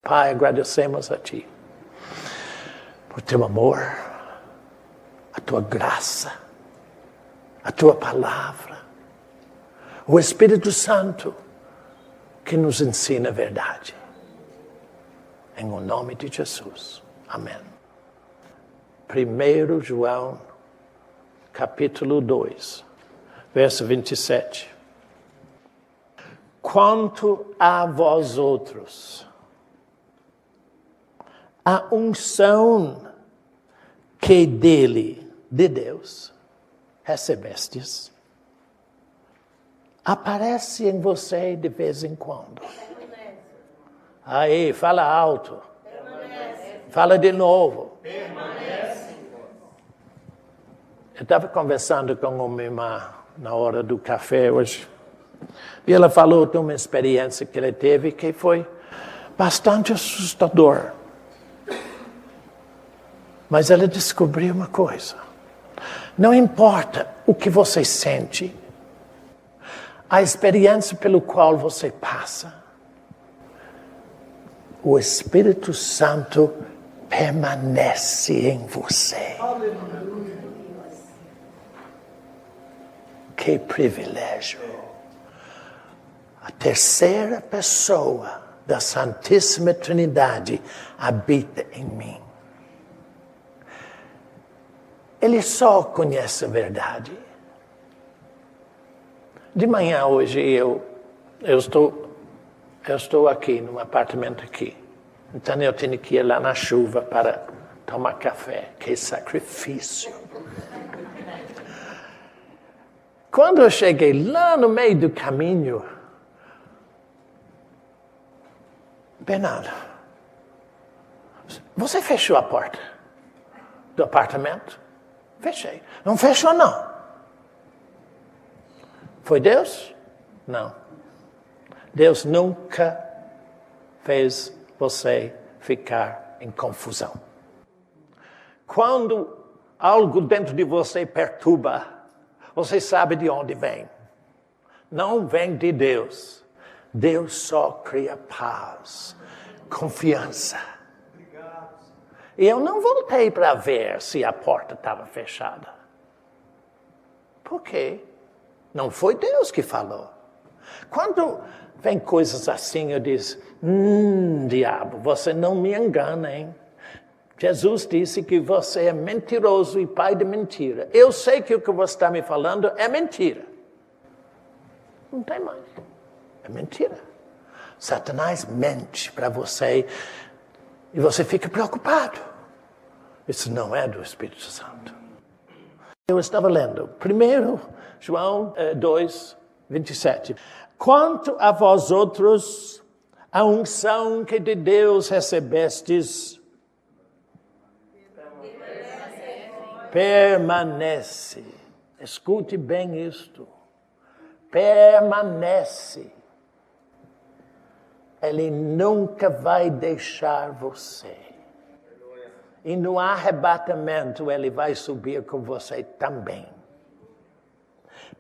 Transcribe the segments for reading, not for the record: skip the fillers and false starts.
Pai, agradecemos a Ti por Teu amor, a Tua graça, a Tua palavra, o Espírito Santo que nos ensina a verdade. Em o nome de Jesus. Amém. 1 João, capítulo 2, verso 27. Quanto a vós outros, a unção que dele, de Deus, recebestes, aparece em você de vez em quando. Aí, fala alto. Permanece. Fala de novo. Permanece. Eu estava conversando com uma irmã na hora do café hoje. E ela falou de uma experiência que ela teve que foi bastante assustador. Mas ela descobriu uma coisa. Não importa o que você sente, a experiência pelo qual você passa, o Espírito Santo permanece em você. Que privilégio. A terceira pessoa da Santíssima Trindade habita em mim. Ele só conhece a verdade. De manhã hoje eu estou aqui, num apartamento aqui. Então eu tenho que ir lá na chuva para tomar café. Que sacrifício. Quando eu cheguei lá no meio do caminho, Bernardo, você fechou a porta do apartamento? Fechei. Não fechou, não. Foi Deus? Não. Deus nunca fez você ficar em confusão. Quando algo dentro de você perturba, você sabe de onde vem. Não vem de Deus. Deus só cria paz, confiança. E eu não voltei para ver se a porta estava fechada. Por quê? Não foi Deus que falou. Quando vem coisas assim, eu disse, diabo, você não me engana, hein? Jesus disse que você é mentiroso e pai de mentira. Eu sei que o que você está me falando é mentira. Não tem mais. É mentira. Satanás mente para você e você fica preocupado. Isso não é do Espírito Santo. Eu estava lendo 1 João 2, 27. Quanto a vós outros, a unção que de Deus recebestes permanece. Escute bem isto. Permanece. Ele nunca vai deixar você. E no arrebatamento ele vai subir com você também.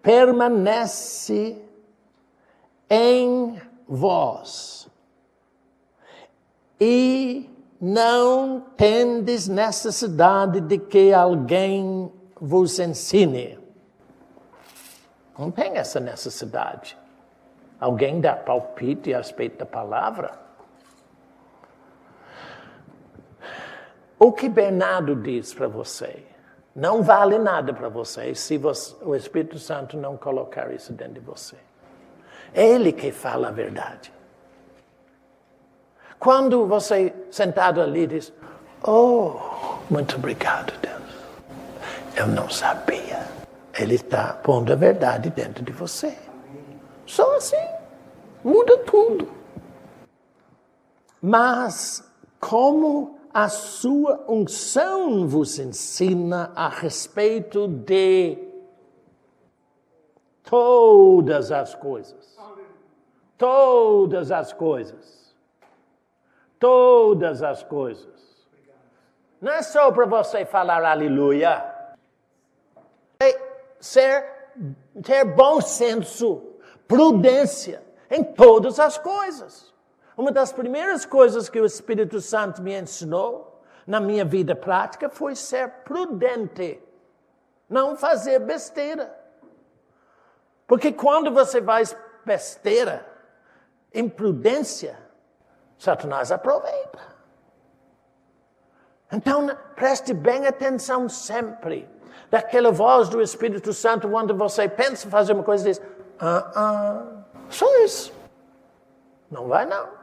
Permanece em vós. E não tendes necessidade de que alguém vos ensine. Não tem essa necessidade. Alguém dá palpite a respeito da palavra? O que Bernardo diz para você não vale nada para você se o Espírito Santo não colocar isso dentro de você. É Ele que fala a verdade. Quando você sentado ali diz, muito obrigado, Deus. Eu não sabia. Ele está pondo a verdade dentro de você. Só assim. Muda tudo. Mas como a sua unção vos ensina a respeito de todas as coisas. Todas as coisas. Todas as coisas. Não é só para você falar aleluia. Ter bom senso, prudência em todas as coisas. Uma das primeiras coisas que o Espírito Santo me ensinou na minha vida prática foi ser prudente. Não fazer besteira. Porque quando você faz besteira, imprudência, Satanás aproveita. Então, preste bem atenção sempre. Daquela voz do Espírito Santo, quando você pensa em fazer uma coisa, diz, só isso. Não vai não.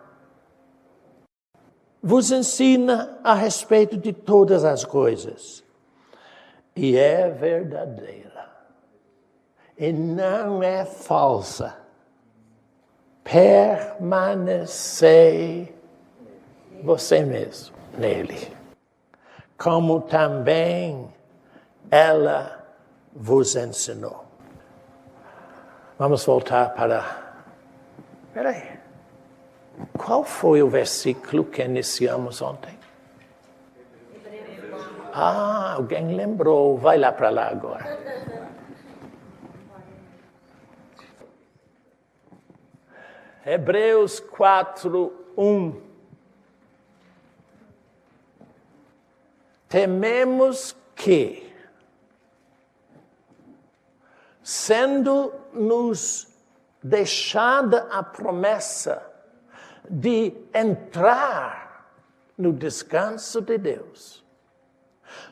Vos ensina a respeito de todas as coisas. E é verdadeira. E não é falsa. Permanecei você mesmo nele. Como também ela vos ensinou. Vamos voltar para... Espera aí. Qual foi o versículo que iniciamos ontem? Alguém lembrou. Vai lá para lá agora. Hebreus 4:1. Tememos que, sendo-nos deixada a promessa de entrar no descanso de Deus,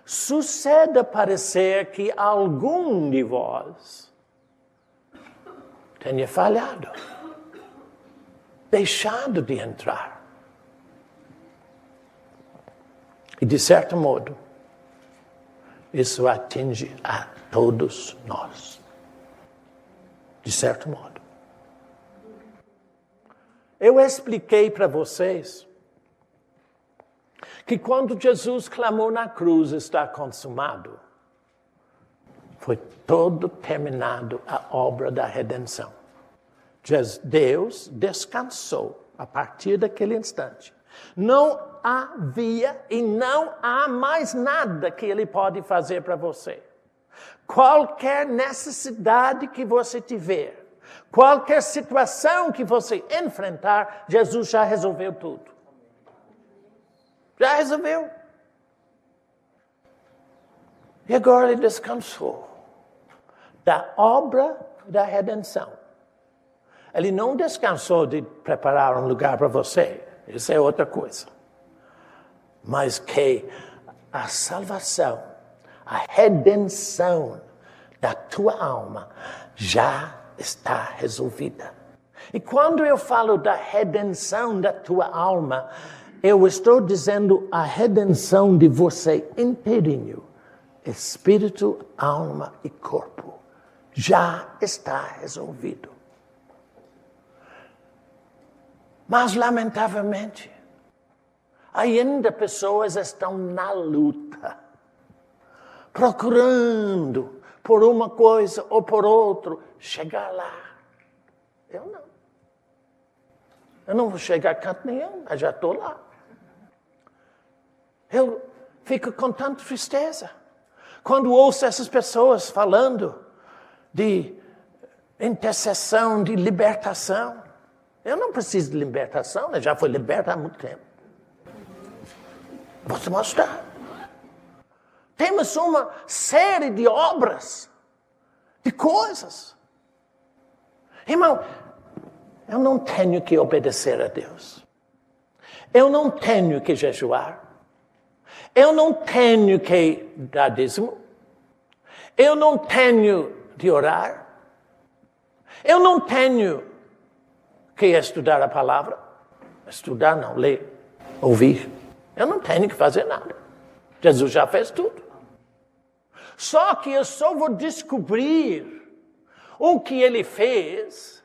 suceda parecer que algum de vós tenha falhado, deixado de entrar. E de certo modo, isso atinge a todos nós. De certo modo. Eu expliquei para vocês que quando Jesus clamou na cruz, está consumado, foi todo terminado a obra da redenção. Deus descansou a partir daquele instante. Não havia e não há mais nada que Ele pode fazer para você. Qualquer necessidade que você tiver, qualquer situação que você enfrentar, Jesus já resolveu tudo. Já resolveu. E agora Ele descansou da obra da redenção. Ele não descansou de preparar um lugar para você. Isso é outra coisa. Mas que a salvação, a redenção da tua alma já está resolvida. E quando eu falo da redenção da tua alma, eu estou dizendo a redenção de você inteirinho. Espírito, alma e corpo. Já está resolvido. Mas, lamentavelmente, ainda pessoas estão na luta, procurando por uma coisa ou por outra chegar lá. Eu não. Eu não vou chegar a canto nenhum, mas já estou lá. Eu fico com tanta tristeza quando ouço essas pessoas falando de intercessão, de libertação. Eu não preciso de libertação, eu já fui liberto há muito tempo. Vou te mostrar. Temos uma série de obras, de coisas. Irmão, eu não tenho que obedecer a Deus. Eu não tenho que jejuar. Eu não tenho que dar dízimo. Eu não tenho de orar. Eu não tenho que estudar a palavra. Estudar não, ler, ouvir. Eu não tenho que fazer nada. Jesus já fez tudo. Só que eu só vou descobrir o que Ele fez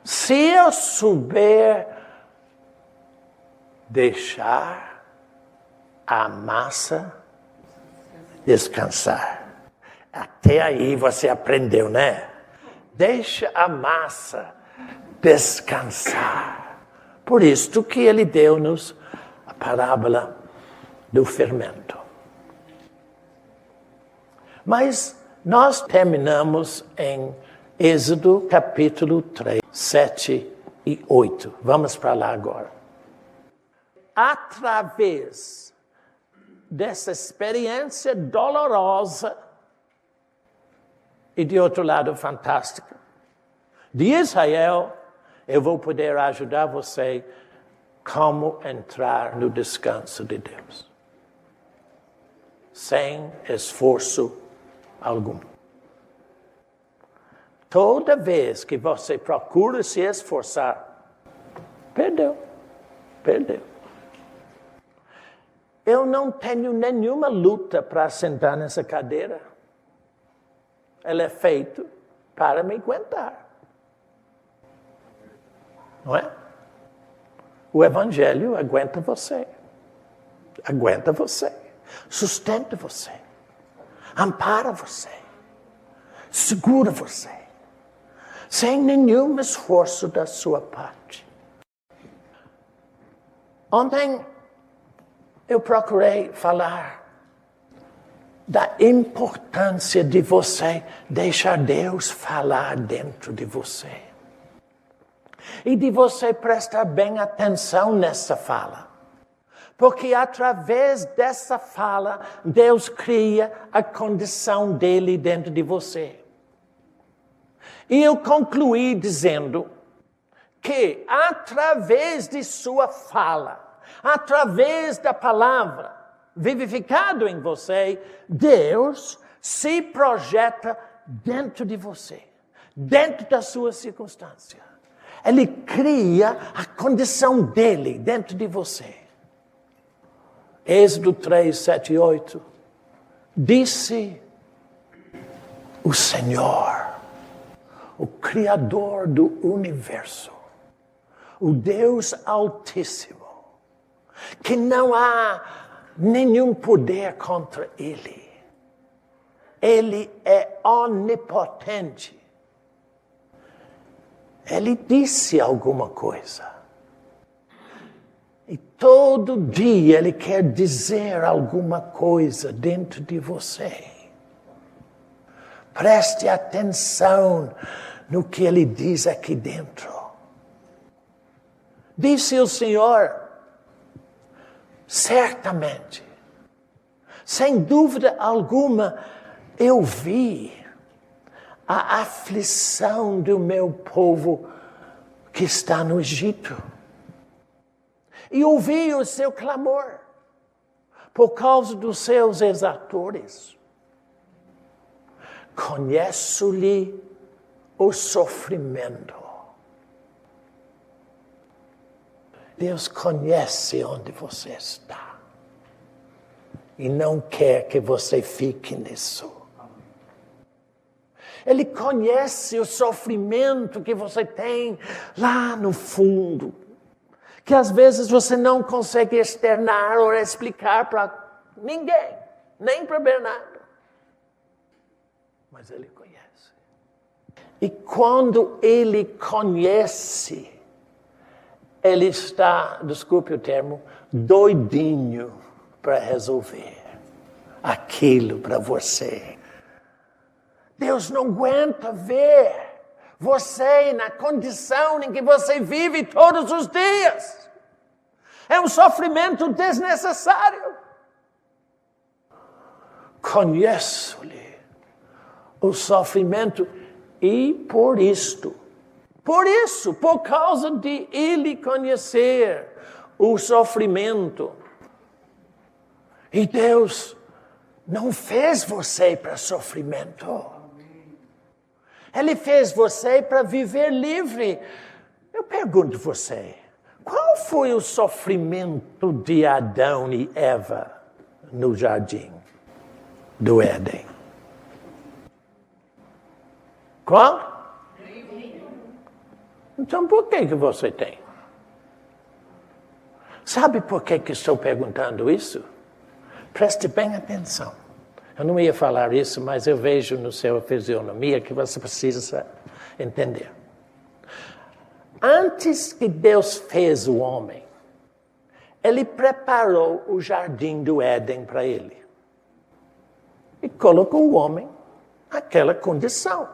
se eu souber deixar a massa descansar. Até aí você aprendeu, né? Deixa a massa descansar. Por isso que Ele deu-nos a parábola do fermento. Mas nós terminamos em Êxodo capítulo 3, 7 e 8. Vamos para lá agora. através dessa experiência dolorosa e, de outro lado, fantástica, de Israel, eu vou poder ajudar você como entrar no descanso de Deus. Sem esforço algum. Toda vez que você procura se esforçar, perdeu. Eu não tenho nenhuma luta para sentar nessa cadeira. Ela é feita para me aguentar. Não é? O Evangelho aguenta você. Aguenta você. Sustenta você. Ampara você. Segura você. Sem nenhum esforço da sua parte. Ontem eu procurei falar da importância de você deixar Deus falar dentro de você. E de você prestar bem atenção nessa fala. Porque através dessa fala, Deus cria a condição dele dentro de você. E eu concluí dizendo que através de sua fala, através da palavra vivificado em você, Deus se projeta dentro de você, dentro da sua circunstância. Ele cria a condição dele dentro de você. Êxodo 3, 7 e 8. Disse o Senhor, o Criador do universo, o Deus Altíssimo, que não há nenhum poder contra Ele. Ele é onipotente. Ele disse alguma coisa. E todo dia Ele quer dizer alguma coisa dentro de você. Preste atenção no que Ele diz aqui dentro. Disse o Senhor, certamente, sem dúvida alguma, eu vi a aflição do meu povo que está no Egito. E ouvi o seu clamor por causa dos seus exatores. Conheço-lhe o sofrimento. Deus conhece onde você está. E não quer que você fique nisso. Ele conhece o sofrimento que você tem lá no fundo. Que às vezes você não consegue externar ou explicar para ninguém. Nem para Bernardo. Mas Ele conhece. E quando Ele conhece, Ele está, desculpe o termo, doidinho para resolver aquilo para você. Deus não aguenta ver você na condição em que você vive todos os dias. É um sofrimento desnecessário. Conheço-lhe o sofrimento e por causa de Ele conhecer o sofrimento. E Deus não fez você para sofrimento. Ele fez você para viver livre. Eu pergunto a você, qual foi o sofrimento de Adão e Eva no jardim do Éden? Qual? Então por que você tem? Sabe por que estou perguntando isso? Preste bem atenção. Eu não ia falar isso, mas eu vejo no seu fisionomia que você precisa entender. Antes que Deus fez o homem, Ele preparou o jardim do Éden para ele. E colocou o homem naquela condição.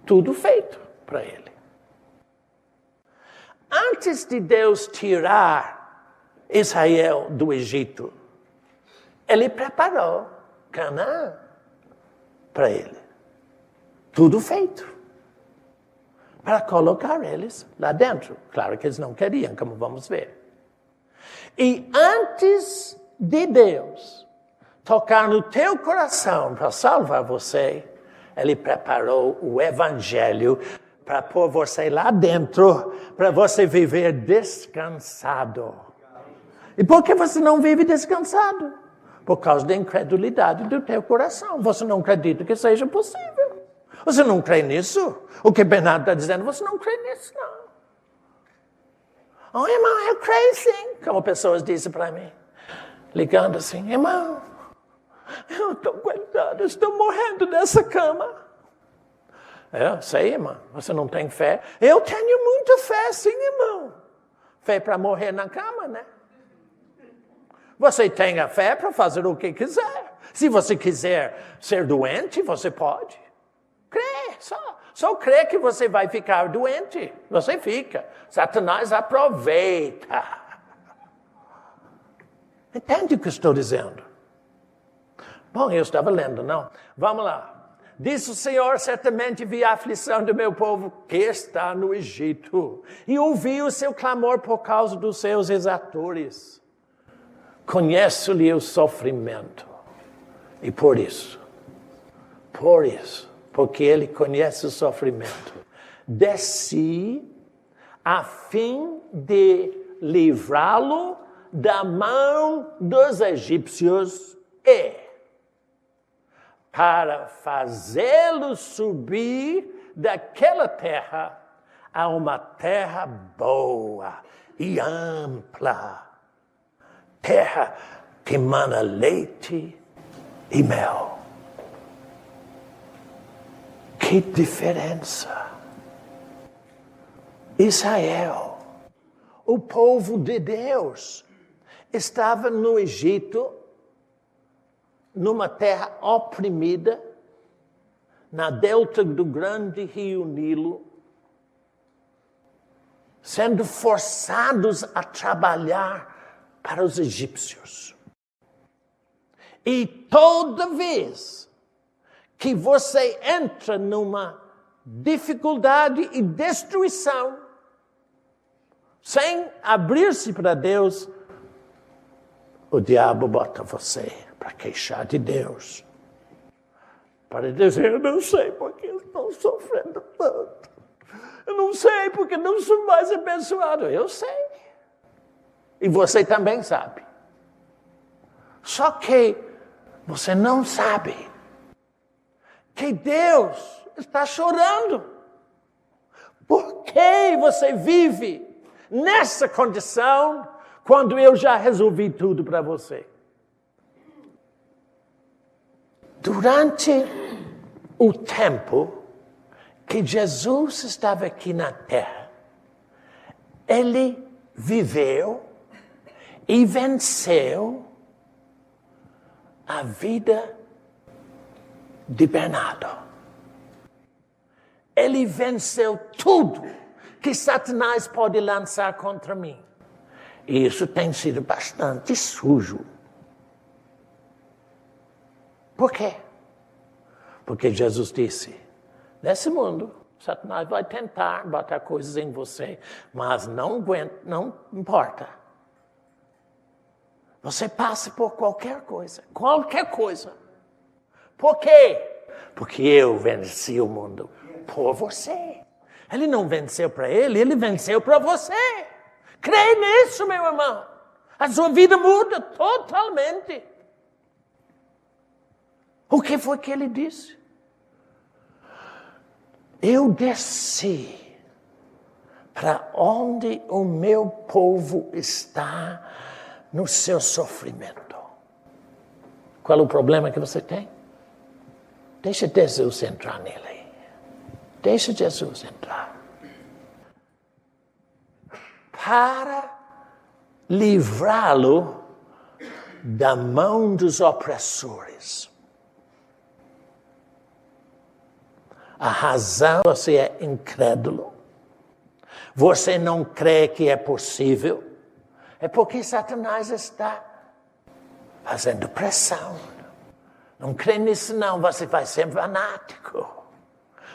Tudo feito para ele. Antes de Deus tirar Israel do Egito, ele preparou Canaã para ele. Tudo feito. Para colocar eles lá dentro. Claro que eles não queriam, como vamos ver. E antes de Deus tocar no teu coração para salvar você, ele preparou o evangelho para pôr você lá dentro, para você viver descansado. E por que você não vive descansado? Por causa da incredulidade do teu coração. Você não acredita que seja possível. Você não crê nisso? O que Bernardo está dizendo, você não crê nisso, não. Oh, irmão, eu creio sim. Como pessoas dizem para mim, ligando assim, irmão, eu estou coitado, eu estou morrendo nessa cama. Eu sei, irmão, você não tem fé. Eu tenho muita fé, sim, irmão. Fé para morrer na cama, né? Você tem a fé para fazer o que quiser. Se você quiser ser doente, você pode. Crê, só crê que você vai ficar doente. Você fica. Satanás aproveita. Entende o que estou dizendo? Bom, eu estava lendo, não? Vamos lá. Disse o Senhor, certamente vi a aflição do meu povo que está no Egito. E ouvi o seu clamor por causa dos seus exatores. Conheço-lhe o sofrimento. E por isso, porque ele conhece o sofrimento, desci a fim de livrá-lo da mão dos egípcios e para fazê-lo subir daquela terra a uma terra boa e ampla, terra que mana leite e mel. Que diferença! Israel, o povo de Deus, estava no Egito, numa terra oprimida, na delta do grande rio Nilo, sendo forçados a trabalhar para os egípcios. E toda vez que você entra numa dificuldade e destruição, sem abrir-se para Deus, o diabo bota você para queixar de Deus. Para dizer, eu não sei porque eu estou sofrendo tanto. Eu não sei porque não sou mais abençoado. Eu sei. E você também sabe. Só que você não sabe que Deus está chorando. Por que você vive nessa condição quando eu já resolvi tudo para você? Durante o tempo que Jesus estava aqui na terra, ele viveu e venceu a vida de Bernardo. Ele venceu tudo que Satanás pode lançar contra mim. E isso tem sido bastante sujo. Por quê? Porque Jesus disse, nesse mundo, Satanás vai tentar botar coisas em você, mas não importa. Você passa por qualquer coisa. Por quê? Porque eu venci o mundo por você. Ele não venceu para ele venceu para você. Crê nisso, meu irmão. A sua vida muda totalmente. O que foi que ele disse? Eu desci para onde o meu povo está no seu sofrimento. Qual é o problema que você tem? Deixa Jesus entrar nele. Deixa Jesus entrar. Para livrá-lo da mão dos opressores. A razão, você é incrédulo. Você não crê que é possível. É porque Satanás está fazendo pressão. Não crê nisso não, você vai ser fanático.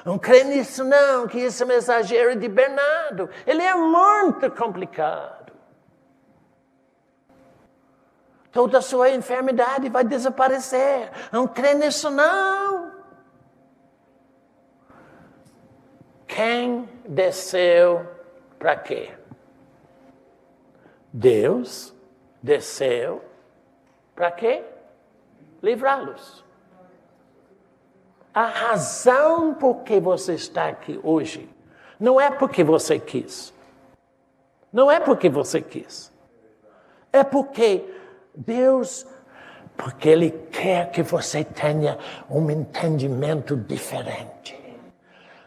Não crê nisso não, que esse mensageiro de Bernardo, ele é muito complicado. Toda a sua enfermidade vai desaparecer. Não crê nisso não. Quem desceu para quê? Deus desceu para quê? Livrá-los. A razão por que você está aqui hoje não é porque você quis. Não é porque você quis. É porque Deus, porque Ele quer que você tenha um entendimento diferente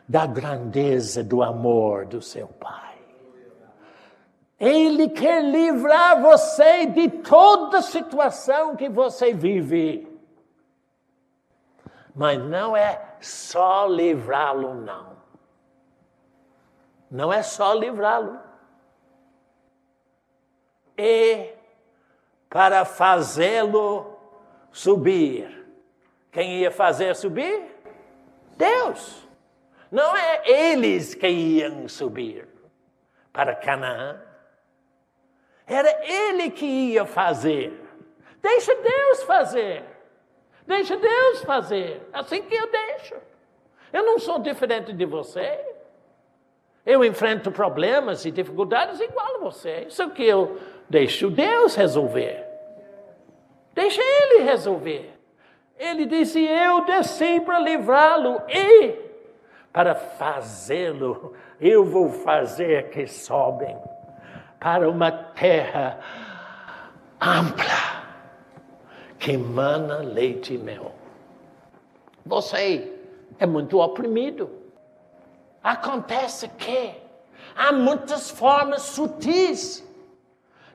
da grandeza do amor do seu Pai. Ele quer livrar você de toda situação que você vive. Mas não é só livrá-lo, não. Não é só livrá-lo. E para fazê-lo subir. Quem ia fazer subir? Deus. Não é eles que iam subir para Canaã. Era ele que ia fazer. Deixa Deus fazer. Deixa Deus fazer. Assim que eu deixo. Eu não sou diferente de você. Eu enfrento problemas e dificuldades igual a você. Isso que eu deixo Deus resolver. Deixa Ele resolver. Ele disse, eu desci para livrá-lo e para fazê-lo, eu vou fazer que sobem para uma terra ampla, que mana leite e mel. Você é muito oprimido. Acontece que há muitas formas sutis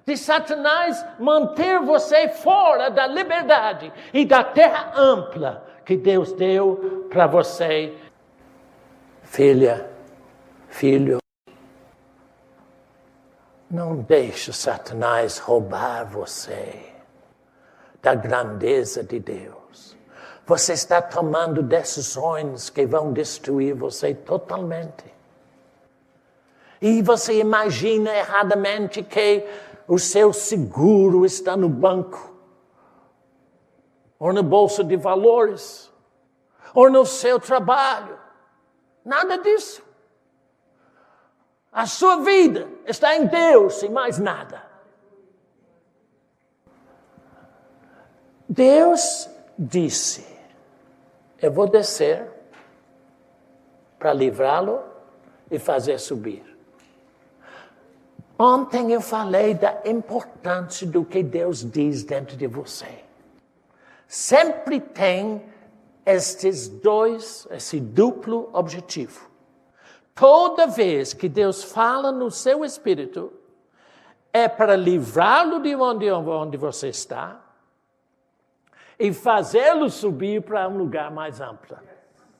de Satanás manter você fora da liberdade e da terra ampla que Deus deu para você. Filha, filho, não deixe Satanás roubar você da grandeza de Deus. Você está tomando decisões que vão destruir você totalmente. E você imagina erradamente que o seu seguro está no banco, ou na bolsa de valores, ou no seu trabalho. Nada disso. A sua vida está em Deus e mais nada. Deus disse, eu vou descer para livrá-lo e fazer subir. Ontem eu falei da importância do que Deus diz dentro de você. Sempre tem esse duplo objetivo. Toda vez que Deus fala no seu espírito, é para livrá-lo de onde você está e fazê-lo subir para um lugar mais amplo.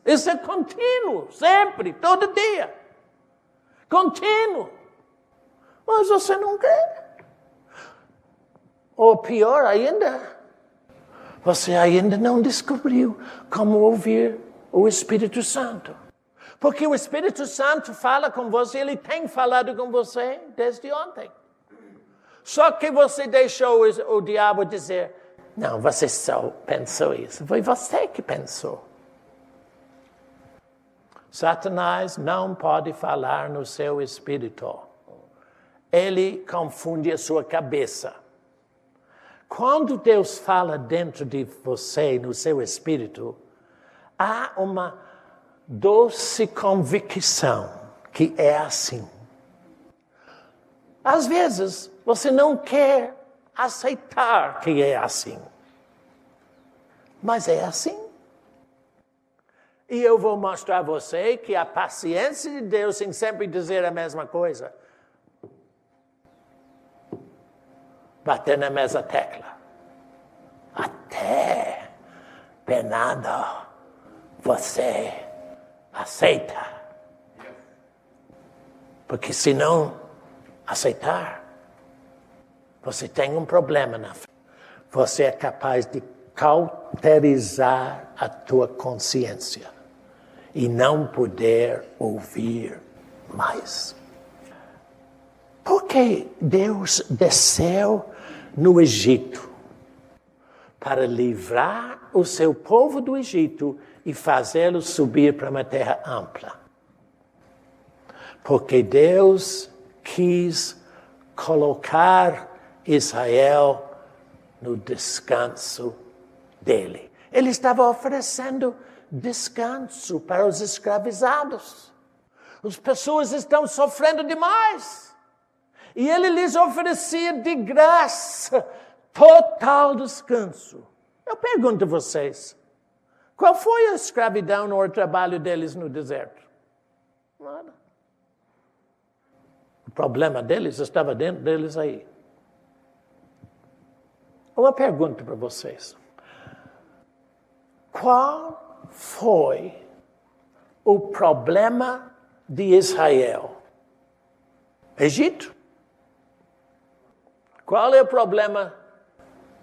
Isso é contínuo, sempre, todo dia. Contínuo. Mas você não quer. Ou pior ainda, você ainda não descobriu como ouvir o Espírito Santo. Porque o Espírito Santo fala com você, ele tem falado com você desde ontem. Só que você deixou o diabo dizer, não, você só pensou isso. Foi você que pensou. Satanás não pode falar no seu espírito. Ele confunde a sua cabeça. Quando Deus fala dentro de você, no seu espírito, há uma doce convicção que é assim. Às vezes, você não quer aceitar que é assim. Mas é assim. E eu vou mostrar a você que a paciência de Deus em sempre dizer a mesma coisa. Bater na mesma tecla. Até, Bernardo, você aceita. Porque se não aceitar, Você tem um problema na fé. Você é capaz de cauterizar a tua consciência e não poder ouvir mais. Porque Deus desceu no Egito para livrar o seu povo do Egito e fazê-lo subir para uma terra ampla. Porque Deus quis colocar Israel no descanso dele. Ele estava oferecendo descanso para os escravizados. As pessoas estão sofrendo demais. E ele lhes oferecia de graça total descanso. Eu pergunto a vocês, qual foi a escravidão ou o trabalho deles no deserto? Nada. O problema deles estava dentro deles aí. Uma pergunta para vocês. Qual foi o problema de Israel? Egito? Qual é o problema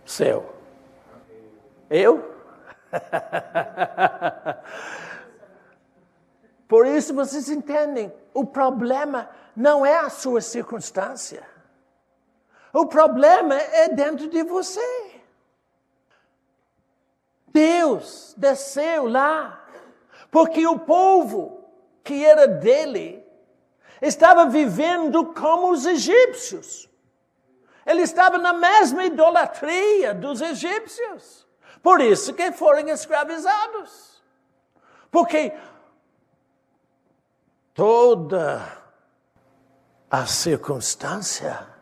seu? Eu? Por isso vocês entendem, o problema não é a sua circunstância. O problema é dentro de você. Deus desceu lá, porque o povo que era dele estava vivendo como os egípcios. Ele estava na mesma idolatria dos egípcios. Por isso que foram escravizados. Porque toda a circunstância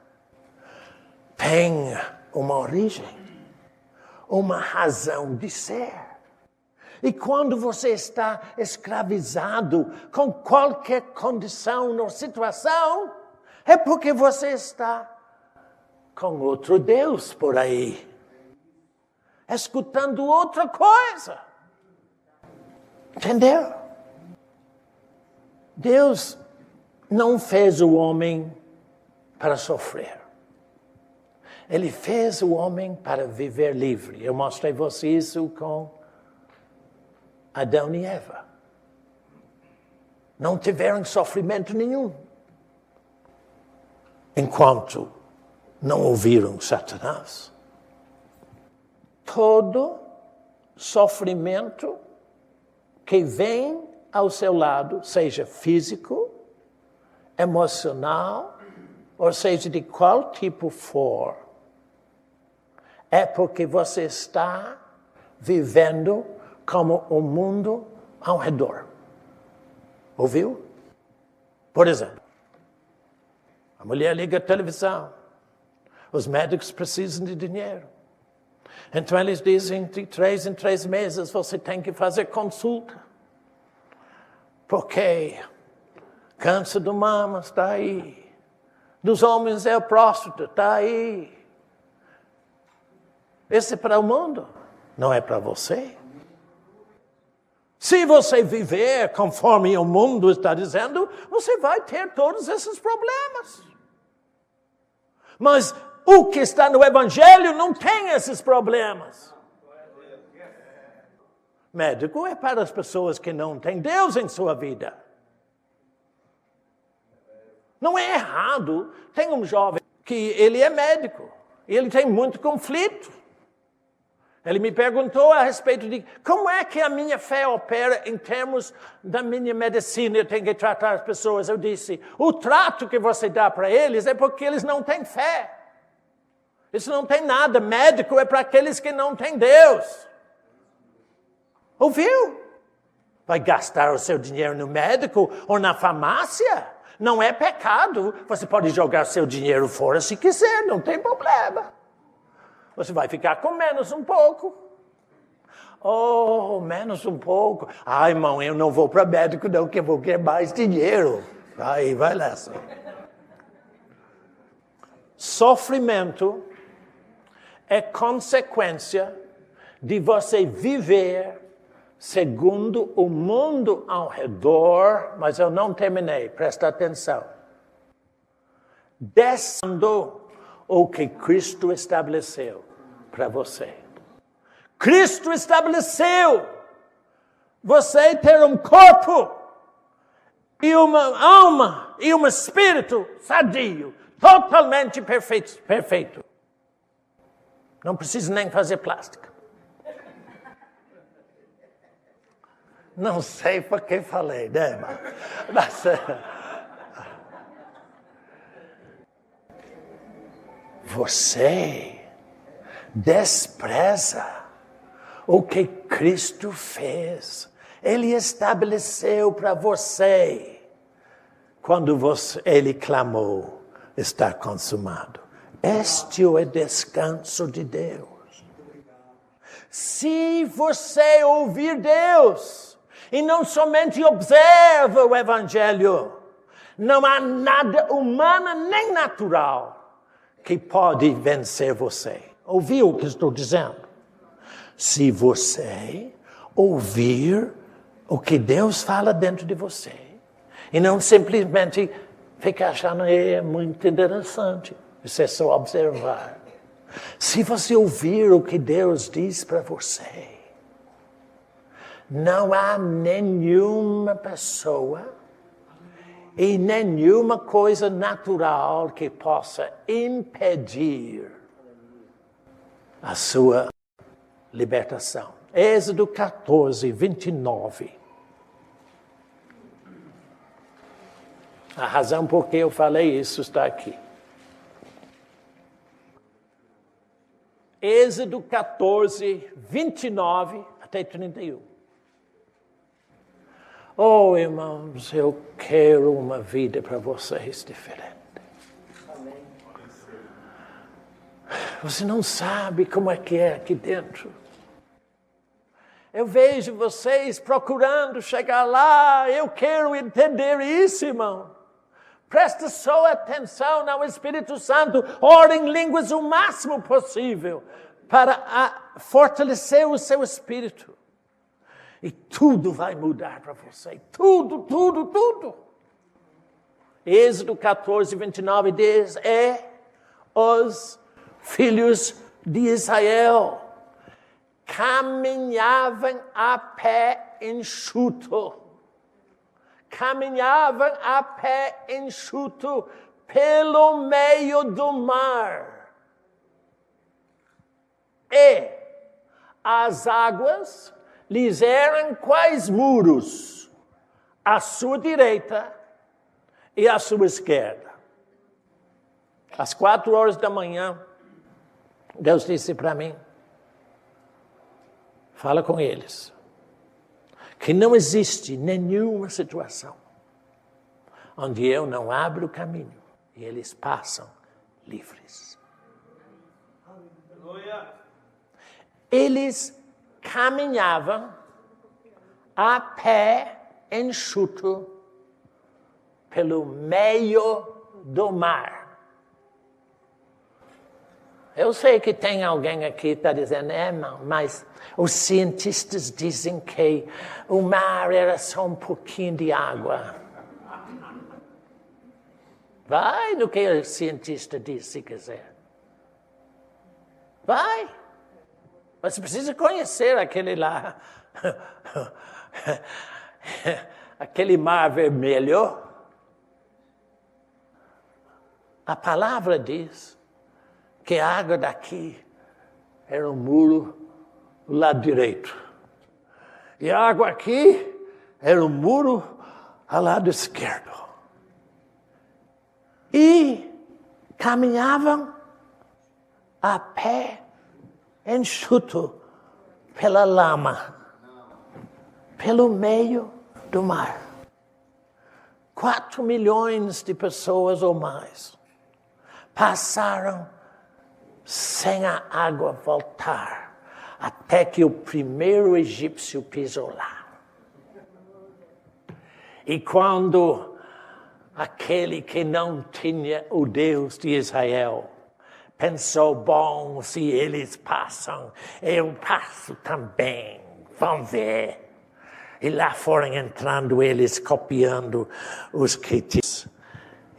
tem uma origem, uma razão de ser. E quando você está escravizado com qualquer condição ou situação, é porque você está com outro Deus por aí, escutando outra coisa. Entendeu? Deus não fez o homem para sofrer. Ele fez o homem para viver livre. Eu mostrei a você isso com Adão e Eva. Não tiveram sofrimento nenhum. Enquanto não ouviram Satanás. Todo sofrimento que vem ao seu lado, seja físico, emocional, ou seja de qual tipo for, é porque você está vivendo como o mundo ao redor. Ouviu? Por exemplo, a mulher liga a televisão. Os médicos precisam de dinheiro. Então eles dizem, de 3 em 3 meses você tem que fazer consulta. Porque câncer do mama está aí. Dos homens é o próstata, está aí. Esse é para o mundo, não é para você. Se você viver conforme o mundo está dizendo, você vai ter todos esses problemas. Mas o que está no Evangelho não tem esses problemas. Médico é para as pessoas que não têm Deus em sua vida. Não é errado. Tem um jovem que ele é médico. E ele tem muito conflito. Ele me perguntou a respeito de como é que a minha fé opera em termos da minha medicina. Eu tenho que tratar as pessoas. Eu disse, o trato que você dá para eles é porque eles não têm fé. Isso não tem nada. Médico é para aqueles que não têm Deus. Ouviu? Vai gastar o seu dinheiro no médico ou na farmácia? Não é pecado. Você pode jogar seu dinheiro fora se quiser, não tem problema. Você vai ficar com menos um pouco. Oh, menos um pouco. Ai, irmão, eu não vou para médico não, que eu vou querer mais dinheiro. Aí, vai lá. Sofrimento é consequência de você viver segundo o mundo ao redor, mas eu não terminei, presta atenção. Descendo o que Cristo estabeleceu para você. Cristo estabeleceu você ter um corpo e uma alma e um espírito sadio, totalmente perfeito. Não precisa nem fazer plástica. Não sei por que falei, né, irmão? Mas, você despreza o que Cristo fez. Ele estabeleceu para você quando ele clamou, está consumado. Este é o descanso de Deus. Se você ouvir Deus e não somente observa o Evangelho, não há nada humano nem natural que pode vencer você. Ouviu o que estou dizendo? Se você ouvir o que Deus fala dentro de você, e não simplesmente ficar achando é muito interessante, isso é só observar. Se você ouvir o que Deus diz para você, não há nenhuma pessoa e nenhuma coisa natural que possa impedir a sua libertação. Êxodo 14, 29. A razão por que eu falei isso está aqui. Êxodo 14, 29 até 31. Oh, irmãos, eu quero uma vida para vocês diferente. Você não sabe como é que é aqui dentro. Eu vejo vocês procurando chegar lá. Eu quero entender isso, irmão. Presta só atenção ao Espírito Santo. Ore em línguas o máximo possível para fortalecer o seu espírito. E tudo vai mudar para você. Tudo. Êxodo 14, 29 diz, os filhos de Israel caminhavam a pé enxuto. Caminhavam a pé enxuto pelo meio do mar. E as águas lhes eram quais muros? À sua direita e à sua esquerda. Às 4 da manhã, Deus disse para mim, fala com eles, que não existe nenhuma situação onde eu não abro o caminho e eles passam livres. Eles caminhavam a pé enxuto pelo meio do mar. Eu sei que tem alguém aqui que está dizendo, irmão, mas os cientistas dizem que o mar era só um pouquinho de água. Vai no que o cientista diz, se quiser. Vai. Mas você precisa conhecer aquele lá, aquele mar vermelho. A palavra diz que a água daqui era um muro do lado direito. E a água aqui era um muro ao lado esquerdo. E caminhavam a pé enxuto pela lama, pelo meio do mar. 4 milhões de pessoas ou mais passaram sem a água voltar, até que o primeiro egípcio pisou lá. E quando aquele que não tinha o Deus de Israel pensou, bom, se eles passam, eu passo também, vamos ver. E lá foram entrando eles, copiando os que tinham.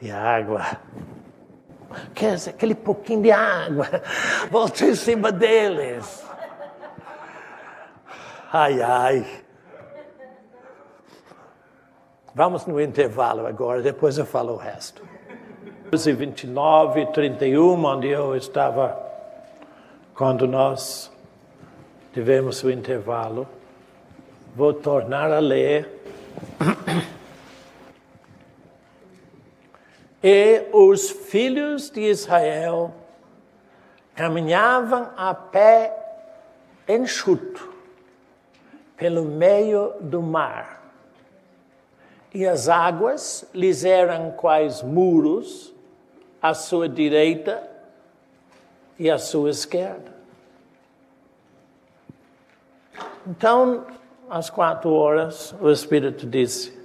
E a água aquele pouquinho de água voltou em cima deles. Ai, ai. Vamos no intervalo agora, depois eu falo o resto. 29, 31, onde eu estava quando nós tivemos o intervalo. Vou tornar a ler. E os filhos de Israel caminhavam a pé enxuto pelo meio do mar. E as águas lhes eram quais muros à sua direita e à sua esquerda. Então, às 4 horas, o Espírito disse: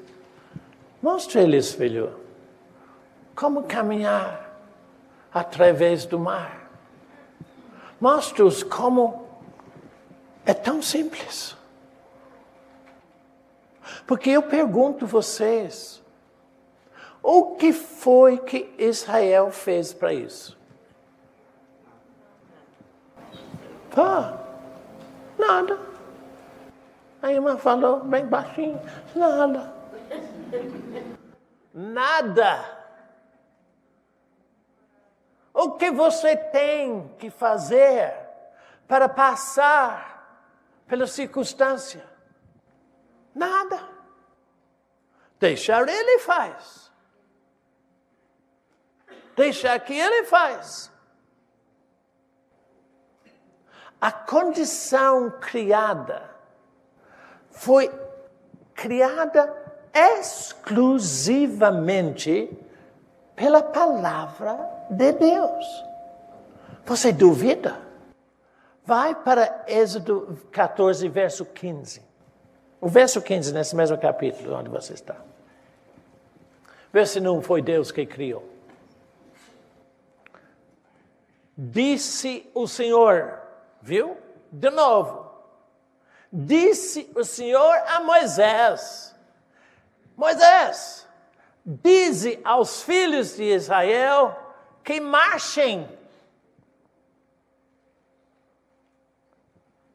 mostre-lhes, filho, como caminhar através do mar. Mostre-os como é tão simples. Porque eu pergunto vocês, o que foi que Israel fez para isso? Nada. A irmã falou bem baixinho, nada. Nada. O que você tem que fazer para passar pela circunstância? Nada. Deixar ele faz. Deixar que ele faz. A condição criada foi criada exclusivamente pela palavra de Deus. Você duvida? Vai para Êxodo 14, verso 15. O verso 15, nesse mesmo capítulo onde você está. Vê se não foi Deus que criou. Disse o Senhor, viu? De novo. Disse o Senhor a Moisés: Moisés, dize aos filhos de Israel que marchem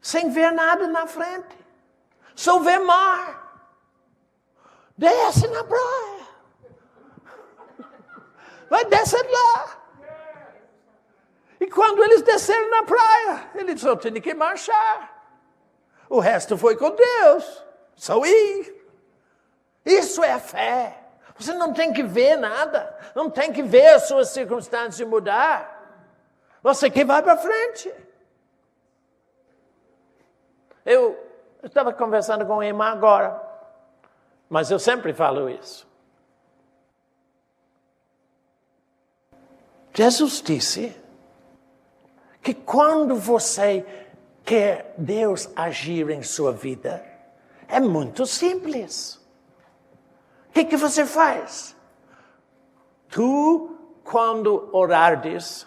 sem ver nada na frente. Só ver mar. Desce na praia. Vai descer lá. E quando eles desceram na praia, eles só tinham que marchar. O resto foi com Deus. Só ir. Isso é fé. Você não tem que ver nada. Não tem que ver as suas circunstâncias mudar. Você que vai para frente. Eu estava conversando com a irmã agora. Mas eu sempre falo isso. Jesus disse que quando você quer Deus agir em sua vida, é muito simples. O que você faz? Tu, quando orares,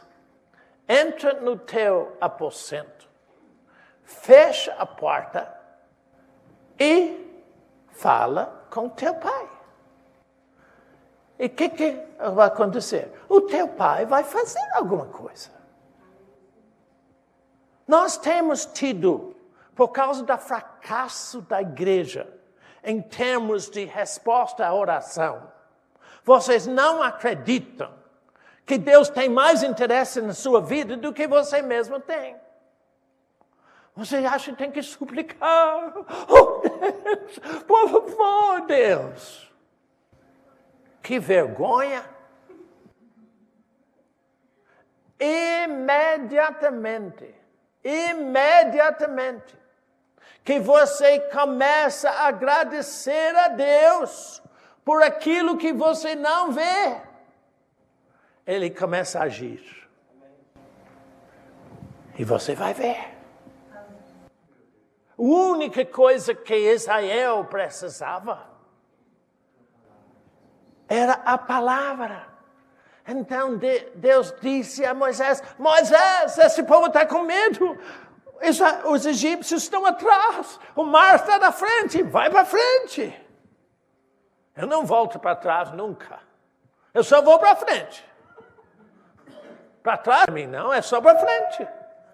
entra no teu aposento, fecha a porta e fala com teu pai. E o que vai acontecer? O teu pai vai fazer alguma coisa. Nós temos tido, por causa do fracasso da igreja, em termos de resposta à oração, vocês não acreditam que Deus tem mais interesse na sua vida do que você mesmo tem. Você acha que tem que suplicar. Oh, Deus, por favor, Deus. Que vergonha. Imediatamente, que você começa a agradecer a Deus por aquilo que você não vê, Ele começa a agir. E você vai ver. A única coisa que Israel precisava era a palavra. Então Deus disse a Moisés: Moisés, esse povo está com medo. Os egípcios estão atrás. O mar está na frente. Vai para frente. Eu não volto para trás nunca. Eu só vou para frente. Para trás, para mim não, é só para frente.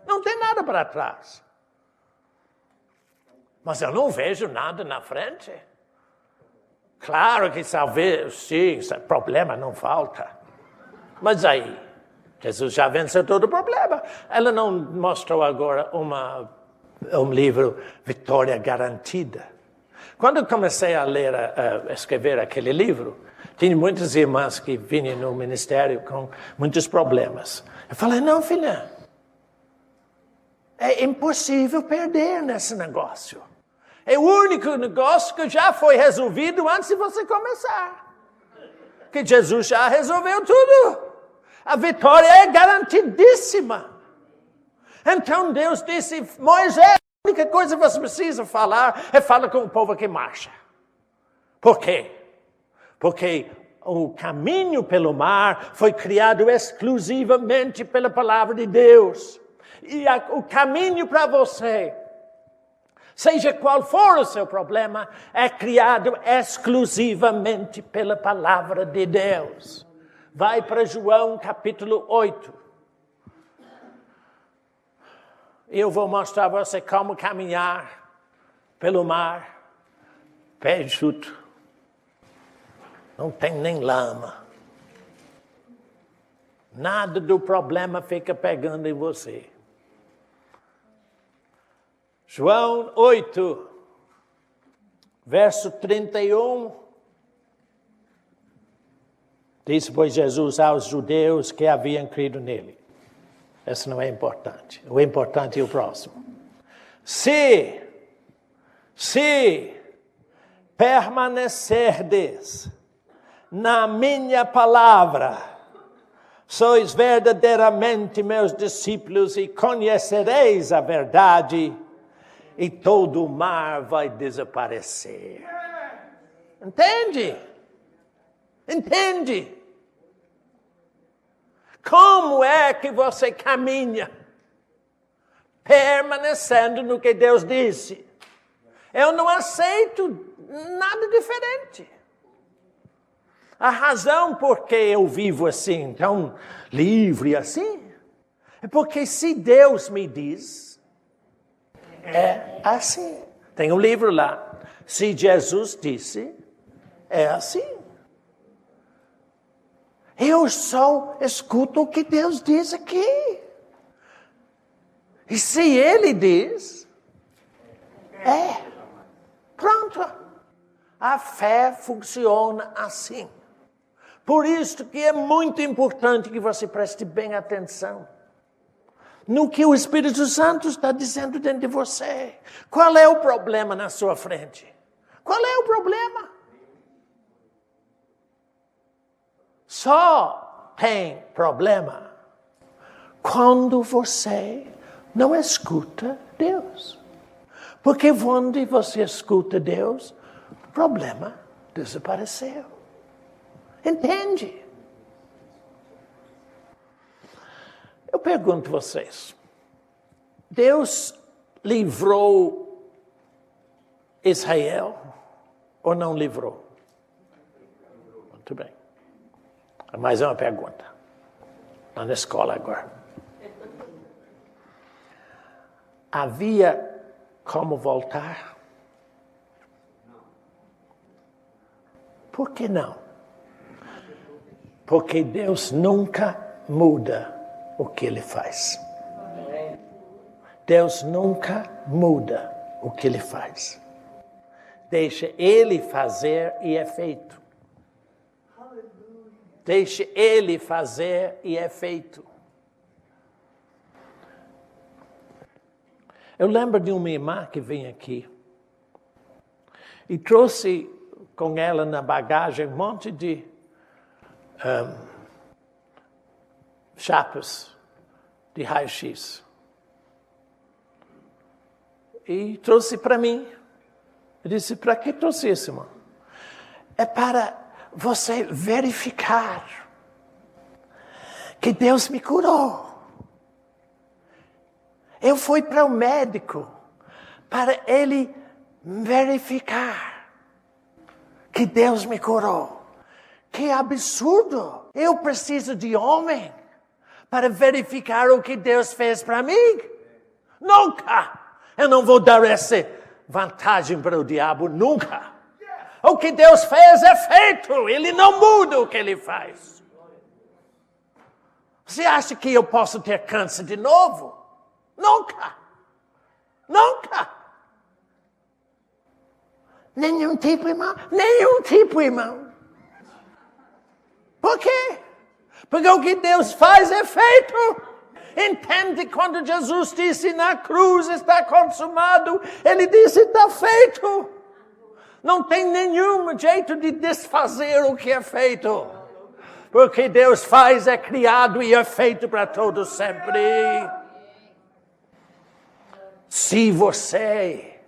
Não tem nada para trás. Mas eu não vejo nada na frente. Claro que talvez, sim, problema não falta. Mas aí, Jesus já venceu todo o problema. Ela não mostrou agora um livro Vitória Garantida. Quando eu comecei a ler, a escrever aquele livro, tinha muitas irmãs que vinham no ministério com muitos problemas. Eu falei, não, filha, é impossível perder nesse negócio. É o único negócio que já foi resolvido antes de você começar. Que Jesus já resolveu tudo. A vitória é garantidíssima. Então Deus disse, Moisés, a única coisa que você precisa falar é falar com o povo que marcha. Por quê? Porque o caminho pelo mar foi criado exclusivamente pela palavra de Deus. E o caminho para você, seja qual for o seu problema, é criado exclusivamente pela palavra de Deus. Vai para João capítulo 8. Eu vou mostrar a você como caminhar pelo mar, pé enxuto. Não tem nem lama. Nada do problema fica pegando em você. João 8, verso 31. Disse, pois, Jesus aos judeus que haviam crido nele. Isso não é importante. O importante é o próximo. Se permanecerdes na minha palavra, sois verdadeiramente meus discípulos e conhecereis a verdade, e todo o mar vai desaparecer. Entende? Entende? Como é que você caminha? Permanecendo no que Deus disse. Eu não aceito nada diferente. A razão por que eu vivo assim, tão livre assim, é porque se Deus me diz, é assim. Tem um livro lá. Se Jesus disse, é assim. Eu só escuto o que Deus diz aqui. E se Ele diz, pronto. A fé funciona assim. Por isso que é muito importante que você preste bem atenção no que o Espírito Santo está dizendo dentro de você. Qual é o problema na sua frente? Qual é o problema? Só tem problema quando você não escuta Deus. Porque quando você escuta Deus, o problema desapareceu. Entende? Eu pergunto a vocês, Deus livrou Israel ou não livrou? Muito bem. Mais uma pergunta. Está na escola agora. Havia como voltar? Por que não? Porque Deus nunca muda o que Ele faz. Deus nunca muda o que Ele faz. Deixa Ele fazer e é feito. Deixe Ele fazer e é feito. Eu lembro de uma irmã que veio aqui e trouxe com ela na bagagem um monte de chapas de raio-x. E trouxe para mim. Eu disse, para que trouxe isso, irmão? É para você verificar que Deus me curou. Eu fui para o médico para ele verificar que Deus me curou. Que absurdo! Eu preciso de homem para verificar o que Deus fez para mim. Nunca. Eu não vou dar essa vantagem para o diabo, nunca. O que Deus fez é feito. Ele não muda o que Ele faz. Você acha que eu posso ter câncer de novo? Nunca. Nunca. Nenhum tipo, irmão. Nenhum tipo, irmão. Por quê? Porque o que Deus faz é feito. Entende quando Jesus disse na cruz está consumado. Ele disse está feito. Não tem nenhum jeito de desfazer o que é feito. Porque Deus faz, é criado e é feito para todos sempre. Se você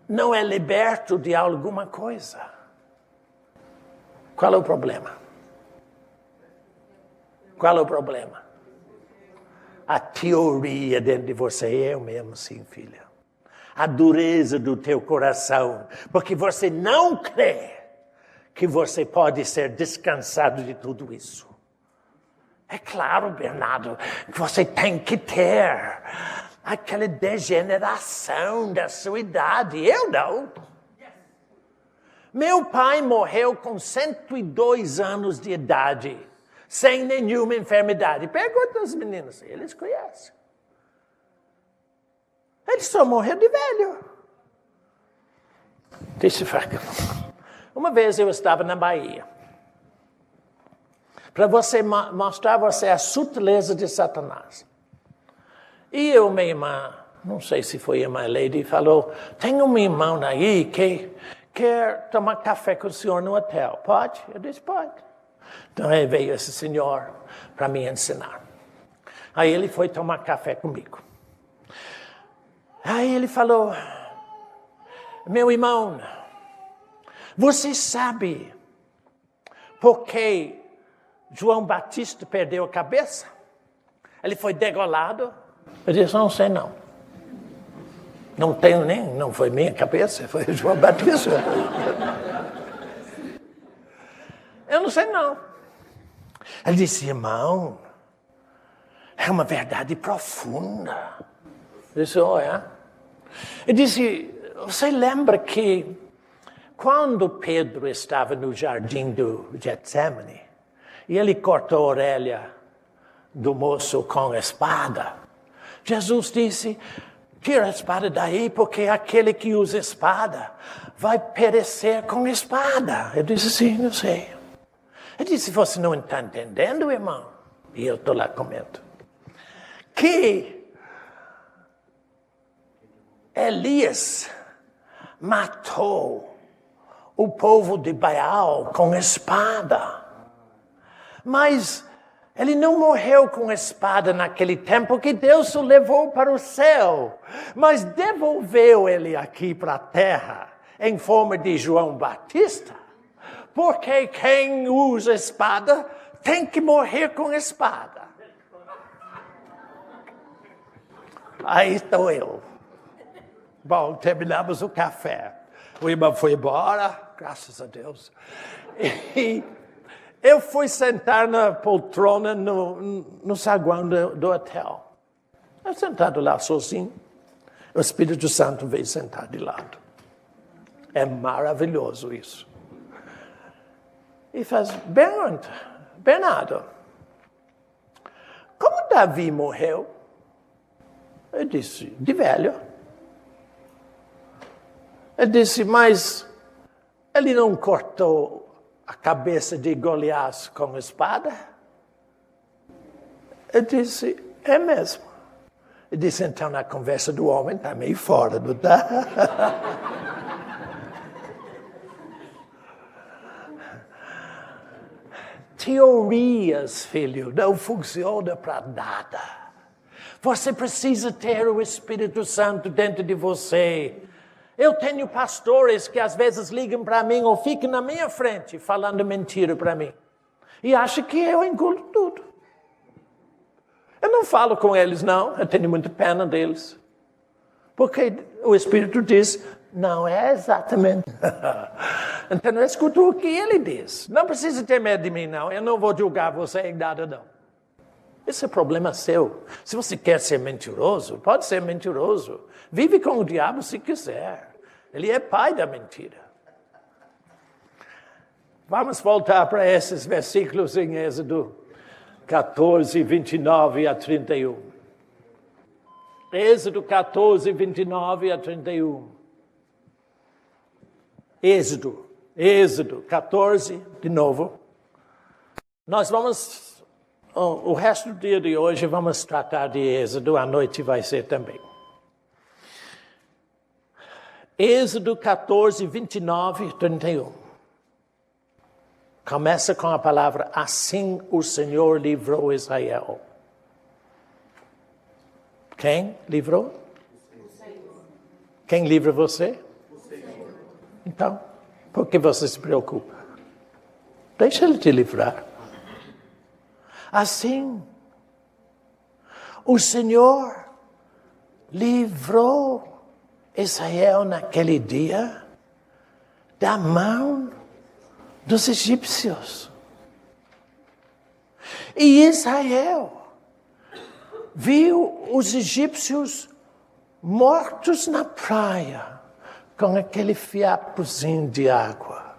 não é liberto de alguma coisa, qual é o problema? Qual é o problema? A teoria dentro de você, eu mesmo sim, filha. A dureza do teu coração, porque você não crê que você pode ser descansado de tudo isso. É claro, Bernardo, que você tem que ter aquela degeneração da sua idade. Eu não. Meu pai morreu com 102 anos de idade, sem nenhuma enfermidade. Pergunta aos meninos, eles conhecem. Ele só morreu de velho. Deixa eu falar. Uma vez eu estava na Bahia. Para você mostrar a você a sutileza de Satanás. E eu, minha irmã, não sei se foi a irmã Lady, falou, tem um irmão aí que quer tomar café com o senhor no hotel. Pode? Eu disse, pode. Então aí veio esse senhor para me ensinar. Aí ele foi tomar café comigo. Aí ele falou, meu irmão, você sabe por que João Batista perdeu a cabeça? Ele foi degolado. Eu disse, não sei não. Não tenho nem, não foi minha cabeça, foi João Batista. Eu não sei não. Ele disse, irmão, é uma verdade profunda. Eu disse, olha. Ele disse, você lembra que quando Pedro estava no jardim do Getsemane, e ele cortou a orelha do moço com a espada, Jesus disse, tira a espada daí, porque aquele que usa espada vai perecer com a espada. Eu disse, sim, eu sei. Ele disse, você não está entendendo, irmão? E eu estou lá comendo. Que Elias matou o povo de Baal com espada. Mas ele não morreu com espada naquele tempo, que Deus o levou para o céu. Mas devolveu ele aqui para a terra, em forma de João Batista. Porque quem usa espada tem que morrer com espada. Aí estou eu. Bom, terminamos o café. O irmão foi embora, graças a Deus. E eu fui sentar na poltrona no saguão do hotel. Eu sentado lá sozinho. O Espírito Santo veio sentar de lado. É maravilhoso isso. E faz, Bernardo, como Davi morreu? Eu disse, de velho. Ele disse, mas ele não cortou a cabeça de Golias com espada? Eu disse, é mesmo. Ele disse, então a conversa do homem está meio fora, não está? Teorias, filho, não funcionam para nada. Você precisa ter o Espírito Santo dentro de você. Eu tenho pastores que às vezes ligam para mim ou ficam na minha frente falando mentira para mim. E acham que eu engulo tudo. Eu não falo com eles, não. Eu tenho muita pena deles. Porque o Espírito diz, não é exatamente. Então, escuta o que ele diz. Não precisa ter medo de mim, não. Eu não vou julgar você em nada, não. Esse é problema seu. Se você quer ser mentiroso, pode ser mentiroso. Vive com o diabo se quiser. Ele é pai da mentira. Vamos voltar para esses versículos em Êxodo 14, 29 a 31. Êxodo 14, 29 a 31. Êxodo 14, de novo. Nós vamos, o resto do dia de hoje, vamos tratar de Êxodo, à noite vai ser também. Êxodo 14, 29 e 31. Começa com a palavra, assim o Senhor livrou Israel. Quem livrou? Quem livra você? Então, por que você se preocupa? Deixa ele te livrar. Assim, o Senhor livrou Israel naquele dia da mão dos egípcios. E Israel viu os egípcios mortos na praia com aquele fiapozinho de água.